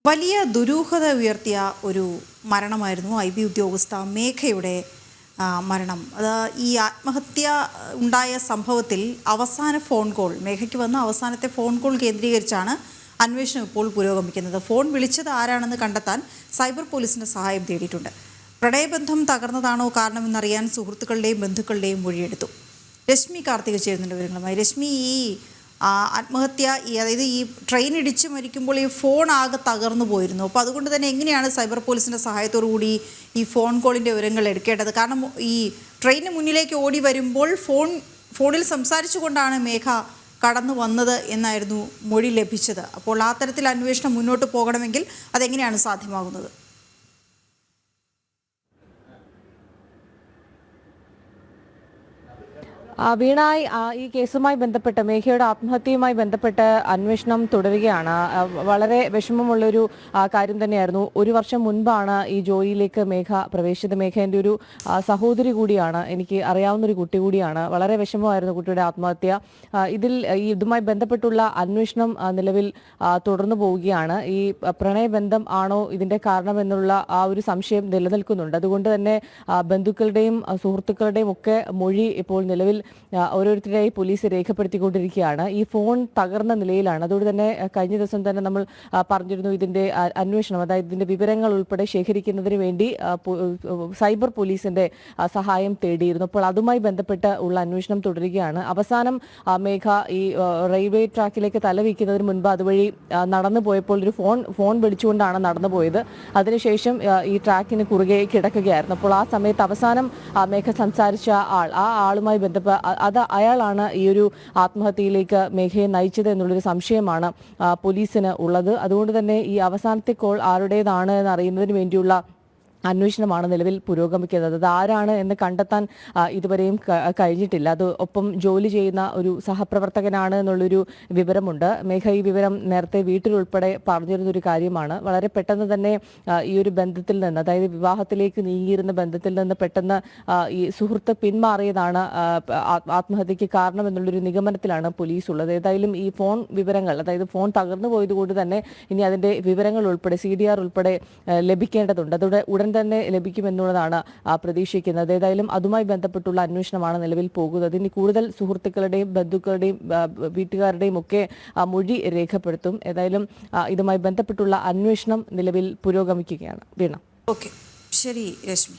വലിയ ദുരൂഹത ഉയർത്തിയ ഒരു മരണമായിരുന്നു IB ഉദ്യോഗസ്ഥ മേഘയുടെ മരണം. അത് ഈ ആത്മഹത്യ ഉണ്ടായ സംഭവത്തിൽ അവസാന ഫോൺ കോൾ, മേഘയ്ക്ക് വന്ന അവസാനത്തെ ഫോൺ കോൾ കേന്ദ്രീകരിച്ചാണ് അന്വേഷണം ഇപ്പോൾ പുരോഗമിക്കുന്നത്. ഫോൺ വിളിച്ചത് ആരാണെന്ന് കണ്ടെത്താൻ സൈബർ പോലീസിൻ്റെ സഹായം തേടിയിട്ടുണ്ട്. പ്രണയബന്ധം തകർന്നതാണോ കാരണമെന്നറിയാൻ സുഹൃത്തുക്കളുടെയും ബന്ധുക്കളുടെയും മൊഴിയെടുത്തു. രശ്മി കാർത്തിക ചേരുന്നുണ്ട് വിവരങ്ങളുമായി. രശ്മി, ഈ ആത്മഹത്യ, അതായത് ഈ ട്രെയിൻ ഇടിച്ച് മരിക്കുമ്പോൾ ഈ ഫോൺ ആകെ തകർന്നു പോയിരുന്നു. അപ്പോൾ അതുകൊണ്ട് തന്നെ എങ്ങനെയാണ് സൈബർ പോലീസിൻ്റെ സഹായത്തോടു കൂടി ഈ ഫോൺ കോളിൻ്റെ വിവരങ്ങൾ എടുക്കേണ്ടത്? കാരണം ഈ ട്രെയിനിന് മുന്നിലേക്ക് ഓടി വരുമ്പോൾ ഫോണിൽ സംസാരിച്ചുകൊണ്ടാണ് മേഘ കടന്നു വന്നത് എന്നായിരുന്നു മൊഴി ലഭിച്ചത്. അപ്പോൾ ആ തരത്തിൽ അന്വേഷണം മുന്നോട്ട് പോകണമെങ്കിൽ അതെങ്ങനെയാണ് സാധ്യമാകുന്നത്? വീണായി, ഈ കേസുമായി ബന്ധപ്പെട്ട്, മേഘയുടെ ആത്മഹത്യയുമായി ബന്ധപ്പെട്ട് അന്വേഷണം തുടരുകയാണ്. വളരെ വിഷമമുള്ളൊരു കാര്യം തന്നെയായിരുന്നു. ഒരു വർഷം മുൻപാണ് ഈ ജോലിയിലേക്ക് മേഘ പ്രവേശിച്ചത്. മേഘ എൻ്റെ ഒരു സഹോദരി കൂടിയാണ്, എനിക്ക് അറിയാവുന്നൊരു കുട്ടി കൂടിയാണ്. വളരെ വിഷമമായിരുന്നു കുട്ടിയുടെ ആത്മഹത്യ. ഇതുമായി ബന്ധപ്പെട്ടുള്ള അന്വേഷണം നിലവിൽ തുടർന്നു പോവുകയാണ്. ഈ പ്രണയബന്ധം ആണോ ഇതിൻ്റെ കാരണമെന്നുള്ള ആ ഒരു സംശയം നിലനിൽക്കുന്നുണ്ട്. അതുകൊണ്ട് തന്നെ ബന്ധുക്കളുടെയും സുഹൃത്തുക്കളുടെയും ഒക്കെ മൊഴി ഇപ്പോൾ നിലവിൽ ഓരോരുത്തരെയായി പോലീസ് രേഖപ്പെടുത്തിക്കൊണ്ടിരിക്കുകയാണ്. ഈ ഫോൺ തകർന്ന നിലയിലാണ്. അതുകൊണ്ട് തന്നെ കഴിഞ്ഞ ദിവസം തന്നെ നമ്മൾ പറഞ്ഞിരുന്നു, ഇതിന്റെ അന്വേഷണം, അതായത് ഇതിന്റെ വിവരങ്ങൾ ഉൾപ്പെടെ ശേഖരിക്കുന്നതിന് വേണ്ടി സൈബർ പോലീസിന്റെ സഹായം തേടിയിരുന്നു. അപ്പോൾ അതുമായി ബന്ധപ്പെട്ട് ഉള്ള അന്വേഷണം തുടരുകയാണ്. അവസാനം മേഘ ഈ റെയിൽവേ ട്രാക്കിലേക്ക് തലവയ്ക്കുന്നതിന് മുൻപ് അതുവഴി നടന്നു പോയപ്പോൾ ഒരു ഫോൺ വിളിച്ചുകൊണ്ടാണ് നടന്നു പോയത്. അതിനുശേഷം ഈ ട്രാക്കിന് കുറുകെ കിടക്കുകയായിരുന്നു. അപ്പോൾ ആ സമയത്ത് അവസാനം മേഘ സംസാരിച്ച ആ ആളുമായി ബന്ധപ്പെട്ട് അയാളാണ് ഈ ഒരു ആത്മഹത്യയിലേക്ക് മേഘയെ നയിച്ചത് എന്നുള്ളൊരു സംശയമാണ് പോലീസിന് ഉള്ളത്. അതുകൊണ്ട് തന്നെ ഈ അവസാനത്തെ കോൾ ആരുടേതാണ് എന്ന് അറിയുന്നതിന് വേണ്ടിയുള്ള അന്വേഷണമാണ് നിലവിൽ പുരോഗമിക്കുന്നത്. അത് ആരാണ് എന്ന് കണ്ടെത്താൻ ഇതുവരെയും കഴിഞ്ഞിട്ടില്ല. അത് ഒപ്പം ജോലി ചെയ്യുന്ന ഒരു സഹപ്രവർത്തകനാണ് എന്നുള്ളൊരു വിവരമുണ്ട്. മേഘ ഈ വിവരം നേരത്തെ വീട്ടിലുൾപ്പെടെ പറഞ്ഞിരുന്നൊരു കാര്യമാണ്. വളരെ പെട്ടെന്ന് തന്നെ ഈ ഒരു ബന്ധത്തിൽ നിന്ന്, അതായത് വിവാഹത്തിലേക്ക് നീങ്ങിയിരുന്ന ബന്ധത്തിൽ നിന്ന് പെട്ടെന്ന് ഈ സുഹൃത്ത് പിന്മാറിയതാണ് ആത്മഹത്യക്ക് കാരണം എന്നുള്ളൊരു നിഗമനത്തിലാണ് പോലീസ് ഉള്ളത്. ഏതായാലും ഈ ഫോൺ വിവരങ്ങൾ, അതായത് ഫോൺ തകർന്നു പോയതുകൊണ്ട് തന്നെ ഇനി അതിന്റെ വിവരങ്ങൾ ഉൾപ്പെടെ CDR ഉൾപ്പെടെ ലഭിക്കേണ്ടതുണ്ട്. അതോടെ ഉടൻ തന്നെ ലഭിക്കുമെന്നുള്ളതാണ് പ്രതീക്ഷിക്കുന്നത്. ഏതായാലും അതുമായി ബന്ധപ്പെട്ടുള്ള അന്വേഷണമാണ് നിലവിൽ പോകുന്നത്. ഇനി കൂടുതൽ സുഹൃത്തുക്കളുടെയും ബന്ധുക്കളുടെയും വീട്ടുകാരുടെയും ഒക്കെ മൊഴി രേഖപ്പെടുത്തും. ഏതായാലും ഇതുമായി ബന്ധപ്പെട്ടുള്ള അന്വേഷണം നിലവിൽ പുരോഗമിക്കുകയാണ്. വീണ. ഓക്കെ, ശരി രശ്മി.